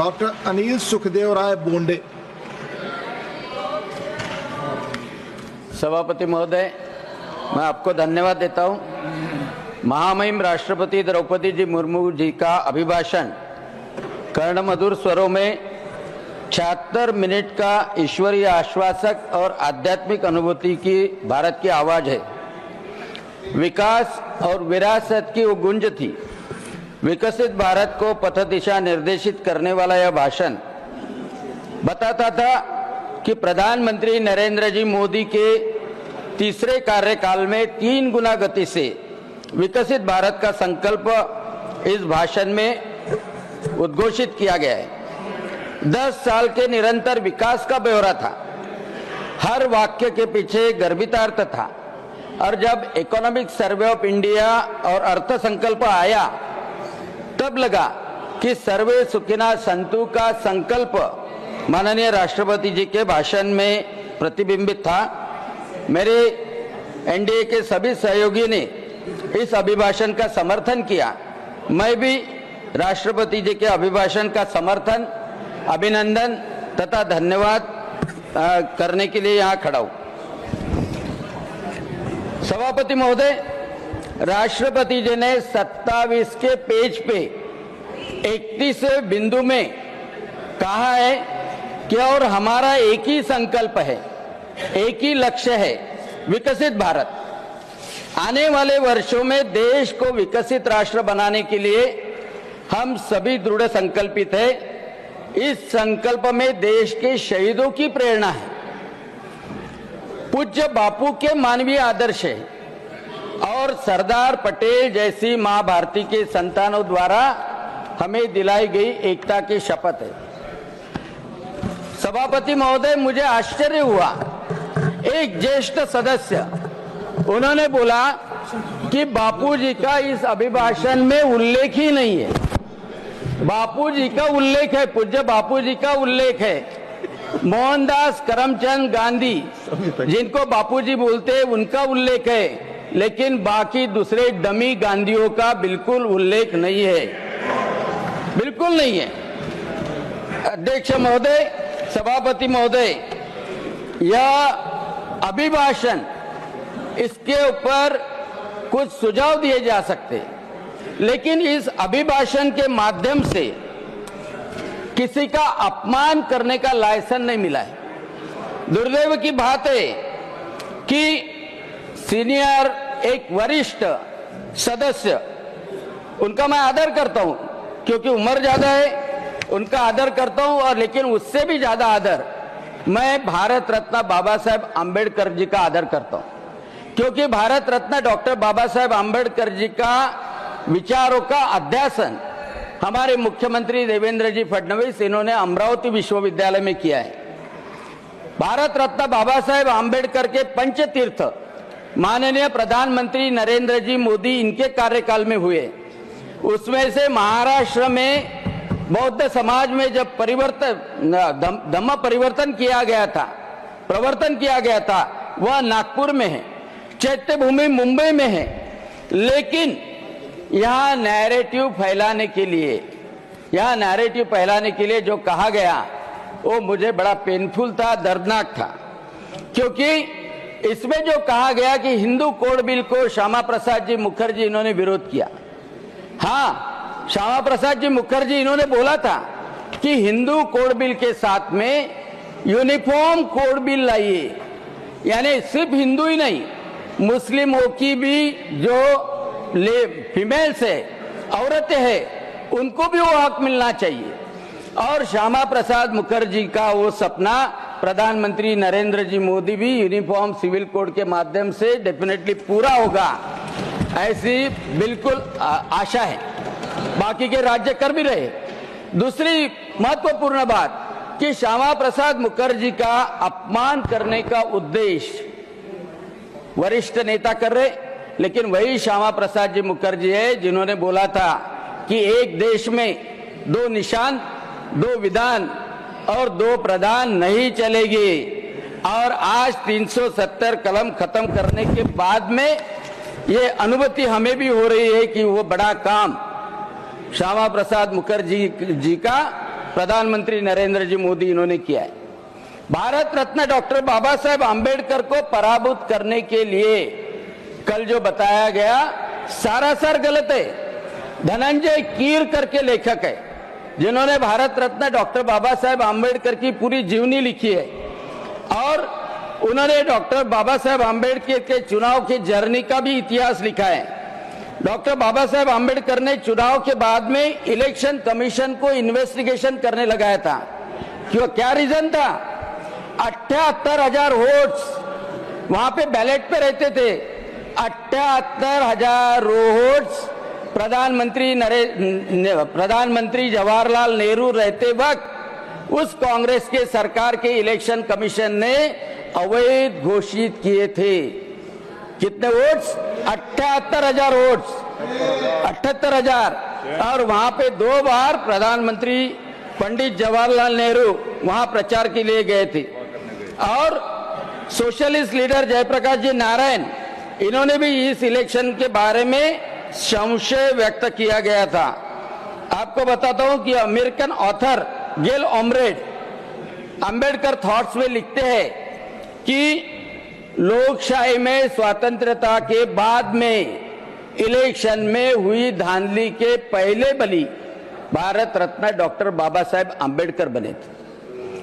Doctor Anil Sukhdev राय बोंडे। सभापति महोदय, मैं आपको धन्यवाद देता हूं। महामहिम राष्ट्रपति द्रौपदी जी मुर्मू जी का अभिभाषण कर्णमधुर स्वरों में 76 मिनट का ईश्वरीय आश्वासक और आध्यात्मिक अनुभूति की भारत की आवाज है। विकास और विरासत की वो गुंज थी। विकसित भारत को पथ दिशा निर्देशित करने वाला यह भाषण बताता था कि प्रधानमंत्री नरेंद्र जी मोदी के तीसरे कार्यकाल में 3 गुना गति से विकसित भारत का संकल्प इस भाषण में उद्घोषित किया गया है। 10 साल के निरंतर विकास का ब्यौरा था। हर वाक्य के पीछे गर्भितार्थ था। और जब इकोनॉमिक सर्वे ऑफ इंडिया और अर्थ संकल्प आया तब लगा कि सर्वे सुखिना संतु का संकल्प माननीय राष्ट्रपति जी के भाषण में प्रतिबिंबित था। मेरे एनडीए के सभी सहयोगी ने इस अभिभाषण का समर्थन किया। मैं भी राष्ट्रपति जी के अभिभाषण का समर्थन, अभिनंदन तथा धन्यवाद करने के लिए यहाँ खड़ा हूँ। सभापति महोदय, राष्ट्रपति जी ने 27 के पेज पे 31 बिंदु में कहा है कि और हमारा एक ही संकल्प है, एक ही लक्ष्य है, विकसित भारत। आने वाले वर्षों में देश को विकसित राष्ट्र बनाने के लिए हम सभी दृढ़ संकल्पित है। इस संकल्प में देश के शहीदों की प्रेरणा है, पूज्य बापू के मानवीय आदर्श है और सरदार पटेल जैसी मां भारती के संतानों द्वारा हमें दिलाई गई एकता की शपथ है। सभापति महोदय, मुझे आश्चर्य हुआ, एक ज्येष्ठ सदस्य उन्होंने बोला कि बापूजी का इस अभिभाषण में उल्लेख ही नहीं है। बापूजी का उल्लेख है, पूज्य बापूजी का उल्लेख है। मोहनदास करमचंद गांधी जिनको बापूजी बोलते हैं उनका उल्लेख है, लेकिन बाकी दूसरे डमी गांधियों का बिल्कुल उल्लेख नहीं है, बिल्कुल नहीं है। अध्यक्ष महोदय, सभापति महोदय, यह अभिभाषण, इसके ऊपर कुछ सुझाव दिए जा सकते, लेकिन इस अभिभाषण के माध्यम से किसी का अपमान करने का लाइसेंस नहीं मिला है। दुर्दैव की बात है कि सीनियर एक वरिष्ठ सदस्य, उनका मैं आदर करता हूं क्योंकि उम्र ज्यादा है, उनका आदर करता हूं, और लेकिन उससे भी ज्यादा आदर मैं भारत रत्न बाबा साहेब आंबेडकर जी का आदर करता हूं, क्योंकि भारत रत्न डॉक्टर बाबा साहेब आंबेडकर जी का विचारों का अध्यासन हमारे मुख्यमंत्री देवेंद्र जी फडणवीस इन्होंने अमरावती विश्वविद्यालय में किया है। भारत रत्न बाबा साहेब आंबेडकर के पंचतीर्थ माननीय प्रधानमंत्री नरेंद्र जी मोदी इनके कार्यकाल में हुए। उसमें से महाराष्ट्र में बौद्ध समाज में जब धम्म परिवर्तन किया गया था, प्रवर्तन किया गया था, वह नागपुर में है। चैत्य भूमि मुंबई में है। लेकिन यहाँ नैरेटिव फैलाने के लिए जो कहा गया वो मुझे बड़ा पेनफुल था, दर्दनाक था, क्योंकि इसमें जो कहा गया कि हिंदू कोड बिल को श्यामा प्रसाद जी मुखर्जी इन्होंने विरोध किया। हाँ, श्यामा प्रसाद जी मुखर्जी इन्होंने बोला था कि हिंदू कोड बिल के साथ में यूनिफॉर्म कोड बिल लाइए, यानी सिर्फ हिंदू ही नहीं, मुस्लिमों की भी जो फीमेल्स है, औरतें हैं, उनको भी वो हक मिलना चाहिए। और श्यामा प्रसाद मुखर्जी का वो सपना प्रधानमंत्री नरेंद्र जी मोदी भी यूनिफॉर्म सिविल कोड के माध्यम से डेफिनेटली पूरा होगा, ऐसी बिल्कुल आशा है। बाकी के राज्य कर भी रहे। दूसरी महत्वपूर्ण बात कि श्यामा प्रसाद मुखर्जी का अपमान करने का उद्देश्य वरिष्ठ नेता कर रहे, लेकिन वही श्यामा प्रसाद जी मुखर्जी है जिन्होंने बोला था कि एक देश में 2 निशान, 2 विधान और 2 प्रधान नहीं चलेगी। और आज 370 कलम खत्म करने के बाद में ये अनुभूति हमें भी हो रही है कि वो बड़ा काम श्यामा प्रसाद मुखर्जी जी का प्रधानमंत्री नरेंद्र जी मोदी इन्होंने किया है। भारत रत्न डॉक्टर बाबा साहेब आम्बेडकर को पराभूत करने के लिए कल जो बताया गया सारासर गलत है। धनंजय कीर करके लेखक है जिन्होंने भारत रत्न डॉक्टर बाबा साहेब आम्बेडकर की पूरी जीवनी लिखी है और उन्होंने डॉक्टर बाबा साहेब आम्बेडकर के चुनाव की जर्नी का भी इतिहास लिखा है। डॉक्टर बाबा साहेब आम्बेडकर ने चुनाव के बाद में इलेक्शन कमीशन को इन्वेस्टिगेशन करने लगाया था। क्यों, क्या रीजन था? 78,000 वोट्स वहां पे बैलेट पे रहते थे। 78,000 वोट्स प्रधानमंत्री जवाहरलाल नेहरू रहते वक्त उस कांग्रेस के सरकार के इलेक्शन कमीशन ने अवैध घोषित किए थे। कितने वोट्स? 78,000 वोट्स, 78,000। और वहां पे 2 बार प्रधानमंत्री पंडित जवाहरलाल नेहरू वहां प्रचार के लिए गए थे और सोशलिस्ट लीडर जयप्रकाश जी नारायण इन्होंने भी इस इलेक्शन के बारे में संशय व्यक्त किया गया था। आपको बताता हूं कि अमेरिकन ऑथर गेल ऑमरेड अंबेडकर थॉट्स में लिखते हैं कि लोकशाही में स्वतंत्रता के बाद में इलेक्शन में हुई धांधली के पहले बली भारत रत्न डॉक्टर बाबा साहेब आम्बेडकर बने थे।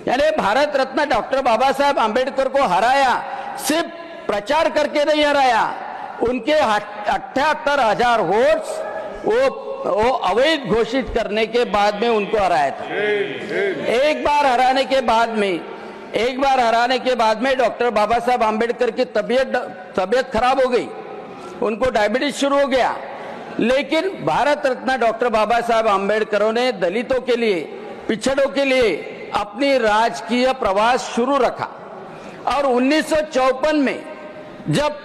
यानी भारत रत्न डॉक्टर बाबा साहेब आम्बेडकर को हराया सिर्फ प्रचार करके नहीं हराया, उनके 78,000 वोट्स वो अवैध घोषित करने के बाद में उनको हराया था। एक बार हराने के बाद में डॉक्टर बाबा साहब आम्बेडकर की तबीयत खराब हो गई, उनको डायबिटीज शुरू हो गया। लेकिन भारत रत्न डॉक्टर बाबा साहब आम्बेडकर ने दलितों के लिए, पिछड़ों के लिए अपनी राजकीय प्रवास शुरू रखा और 1954 में जब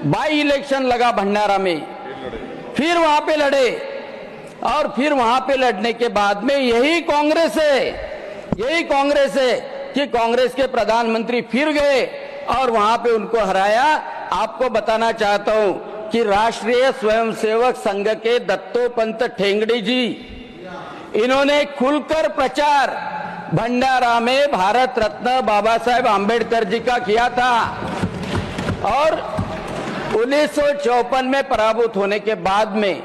बाई इलेक्शन लगा भंडारा में, फिर वहां पे लड़े और फिर वहां पे लड़ने के बाद में यही कांग्रेस है कि कांग्रेस के प्रधानमंत्री फिर गए और वहां पे उनको हराया। आपको बताना चाहता हूं कि राष्ट्रीय स्वयंसेवक संघ के दत्तोपंत ठेंगड़ी जी इन्होंने खुलकर प्रचार भंडारा में भारत रत्न बाबा साहेब आम्बेडकर जी का किया था और 1954 में पराभूत होने के बाद में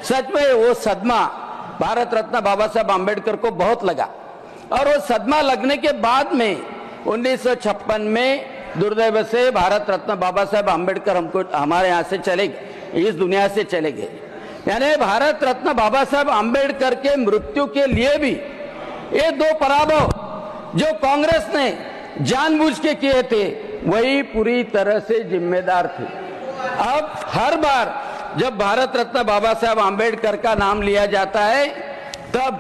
सच में वो सदमा भारत रत्न बाबा साहेब आम्बेडकर को बहुत लगा और वो सदमा लगने के बाद में 1956 में दुर्दैव से भारत रत्न बाबा साहेब आम्बेडकर हमारे यहाँ से चले गए, इस दुनिया से चले गए। यानी भारत रत्न बाबा साहेब आम्बेडकर के मृत्यु के लिए भी ये 2 पराभव जो कांग्रेस ने जानबूझ के किए थे वही पूरी तरह से जिम्मेदार थे। अब हर बार जब भारत रत्न बाबा साहेब आम्बेडकर का नाम लिया जाता है तब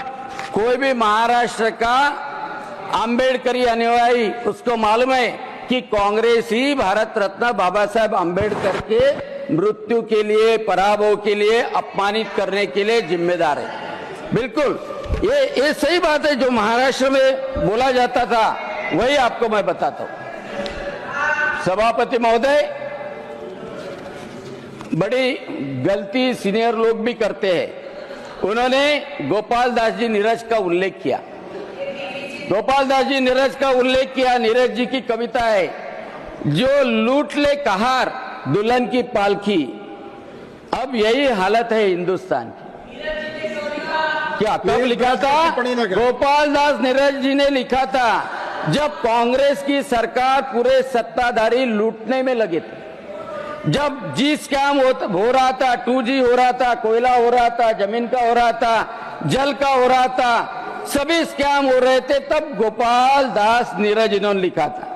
कोई भी महाराष्ट्र का आम्बेडकरी अनुयायी उसको मालूम है कि कांग्रेस ही भारत रत्न बाबा साहेब आम्बेडकर के मृत्यु के लिए, पराभव के लिए, अपमानित करने के लिए जिम्मेदार है। बिल्कुल ये सही बात है, जो महाराष्ट्र में बोला जाता था वही आपको मैं बताता हूं। सभापति महोदय, बड़ी गलती सीनियर लोग भी करते हैं। उन्होंने गोपाल दास जी नीरज का उल्लेख किया। गोपाल दास जी नीरज का उल्लेख किया। नीरज जी की कविता है, जो लूट ले कहार दुल्हन की पालकी। अब यही हालत है हिंदुस्तान की। क्या कब लिखा था? गोपाल दास नीरज जी ने लिखा था जब कांग्रेस की सरकार पूरे सत्ताधारी लूटने में लगे थे, जब जी स्कैम हो रहा था, 2G हो रहा था, कोयला हो रहा था, जमीन का हो रहा था, जल का हो रहा था, सभी स्कैम हो रहे थे, तब गोपाल दास नीरज इन्होंने लिखा था।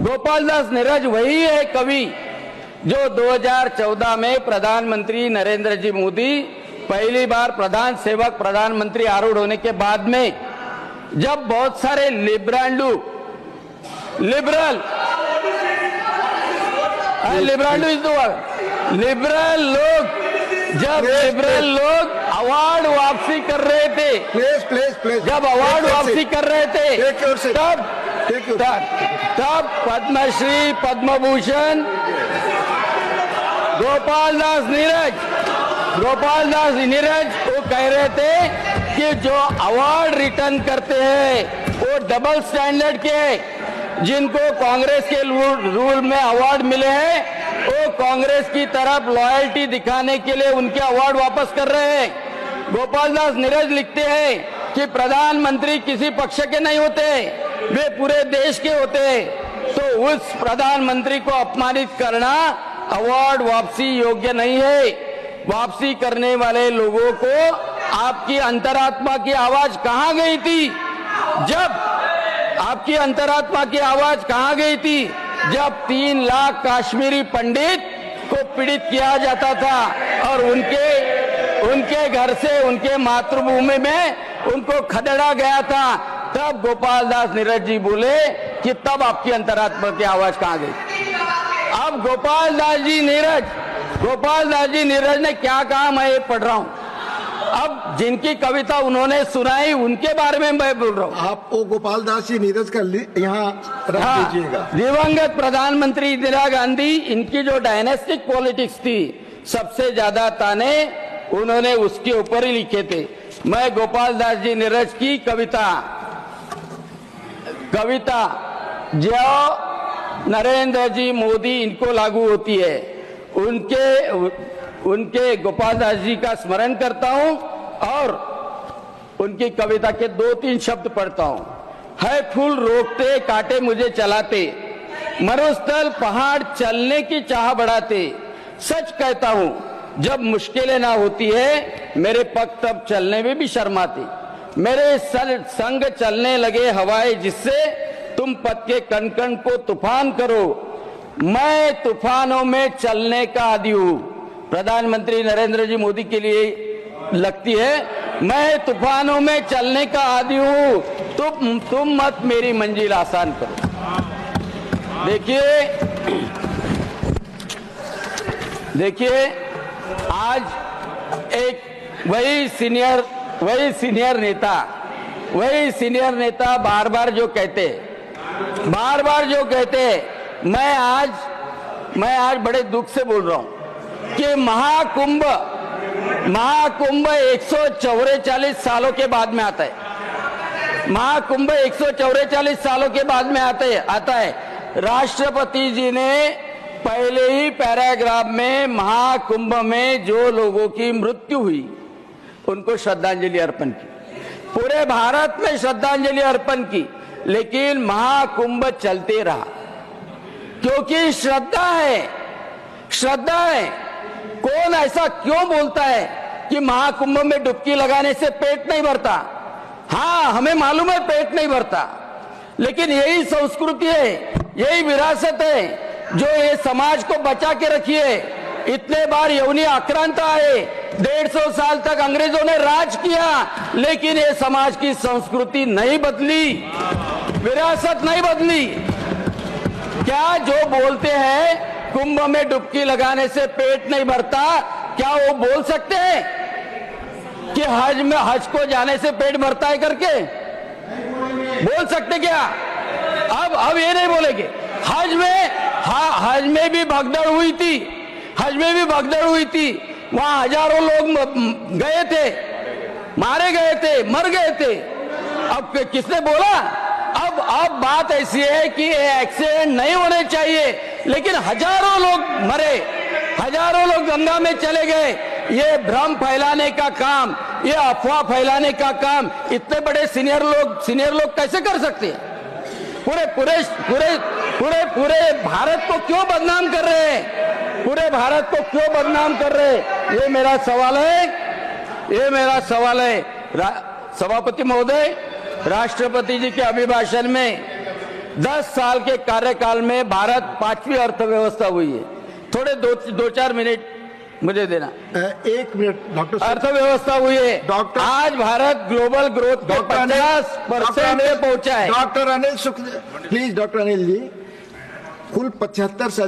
गोपाल दास नीरज वही है कवि जो 2014 में प्रधानमंत्री नरेंद्र जी मोदी पहली बार प्रधान सेवक प्रधानमंत्री आरूढ़ होने के बाद में जब बहुत सारे लिबरल लोग अवार्ड वापसी कर रहे थे, जब अवार्ड वापसी कर रहे थे तब पद्मश्री पद्मभूषण गोपाल दास नीरज वो कह रहे थे कि जो अवार्ड रिटर्न करते हैं वो डबल स्टैंडर्ड के हैं। जिनको कांग्रेस के रूल में अवार्ड मिले हैं वो कांग्रेस की तरफ लॉयल्टी दिखाने के लिए उनके अवार्ड वापस कर रहे हैं। गोपाल दास नीरज लिखते हैं कि प्रधानमंत्री किसी पक्ष के नहीं होते, वे पूरे देश के होते। तो उस प्रधानमंत्री को अपमानित करना अवार्ड वापसी योग्य नहीं है। वापसी करने वाले लोगों को आपकी अंतरात्मा की आवाज कहां गई थी? जब आपकी अंतरात्मा की आवाज कहां गई थी? जब 3 लाख कश्मीरी पंडित को पीड़ित किया जाता था और उनके घर से उनके मातृभूमि में उनको खदेड़ा गया था, तब गोपाल दास नीरज जी बोले कि तब आपकी अंतरात्मा की आवाज कहां गई? अब गोपाल दास जी नीरज ने क्या कहा मैं ये पढ़ रहा हूं। अब जिनकी कविता उन्होंने सुनाई उनके बारे में मैं बोल रहा हूं। आप वो गोपाल दास जी नीरज का यहाँ रख दीजिएगा। दिवंगत प्रधानमंत्री इंदिरा गांधी, इनकी जो डायनेस्टिक पॉलिटिक्स थी, सबसे ज्यादा ताने उन्होंने उसके ऊपर ही लिखे थे। मैं गोपाल दास जी नीरज की कविता जो नरेंद्र जी मोदी इनको लागू होती है, उनके गोपाल दास जी का स्मरण करता हूं और उनकी कविता के 2-3 शब्द पढ़ता हूं। है फूल रोकते कांटे मुझे चलाते, मरुस्थल पहाड़ चलने की चाह बढ़ाते। सच कहता हूं जब मुश्किलें ना होती है मेरे पग तब चलने में भी शर्माते। मेरे संग चलने लगे हवाएं जिससे तुम पथ के कण कण को तूफान करो। मैं तूफानों में चलने का आदी हूं। प्रधानमंत्री नरेंद्र जी मोदी के लिए लगती है, मैं तूफानों में चलने का आदी हूं, तुम मत मेरी मंजिल आसान करो। देखिए आज एक वही सीनियर नेता बार बार जो कहते मैं आज बड़े दुख से बोल रहा हूं कि महाकुंभ 144 सालों के बाद में आता है। महाकुंभ 144 सालों के बाद में आता है। राष्ट्रपति जी ने पहले ही पैराग्राफ में महाकुंभ में जो लोगों की मृत्यु हुई उनको श्रद्धांजलि अर्पण की, पूरे भारत में श्रद्धांजलि अर्पण की। लेकिन महाकुंभ चलते रहा क्योंकि श्रद्धा है। कौन ऐसा क्यों बोलता है कि महाकुंभ में डुबकी लगाने से पेट नहीं भरता? हाँ, हमें मालूम है पेट नहीं भरता, लेकिन यही संस्कृति है, यही विरासत है जो ये समाज को बचा के रखी है। इतने बार यौनी आक्रांता आए, 150 साल तक अंग्रेजों ने राज किया, लेकिन ये समाज की संस्कृति नहीं बदली, विरासत नहीं बदली। क्या जो बोलते हैं कुंभ में डुबकी लगाने से पेट नहीं भरता, क्या वो बोल सकते हैं कि हज को जाने से पेट भरता है करके? बोल सकते क्या? अब ये नहीं बोलेंगे। हज में भी भगदड़ हुई थी, वहां हजारों लोग गए थे, मारे गए थे, मर गए थे। अब किसने बोला? अब बात ऐसी है कि एक्सीडेंट नहीं होने चाहिए, लेकिन हजारों लोग मरे, हजारों लोग गंगा में चले गए। ये भ्रम फैलाने का काम, ये अफवाह फैलाने का काम इतने बड़े सीनियर लोग कैसे कर सकते हैं? पूरे भारत को क्यों बदनाम कर रहे हैं? पूरे भारत को क्यों बदनाम कर रहे हैं? ये मेरा सवाल है। सभापति महोदय, राष्ट्रपति जी के अभिभाषण में 10 साल के कार्यकाल में भारत 5वीं अर्थव्यवस्था हुई है। थोड़े 2-4 मिनट मुझे देना। 1 मिनट डॉक्टर। अर्थव्यवस्था हुई है डॉक्टर। आज भारत ग्लोबल ग्रोथ के 50% पे पहुंचा है। Doctor Anil Sukhdev, please doctor Anil ji, कुल 75 से अधिक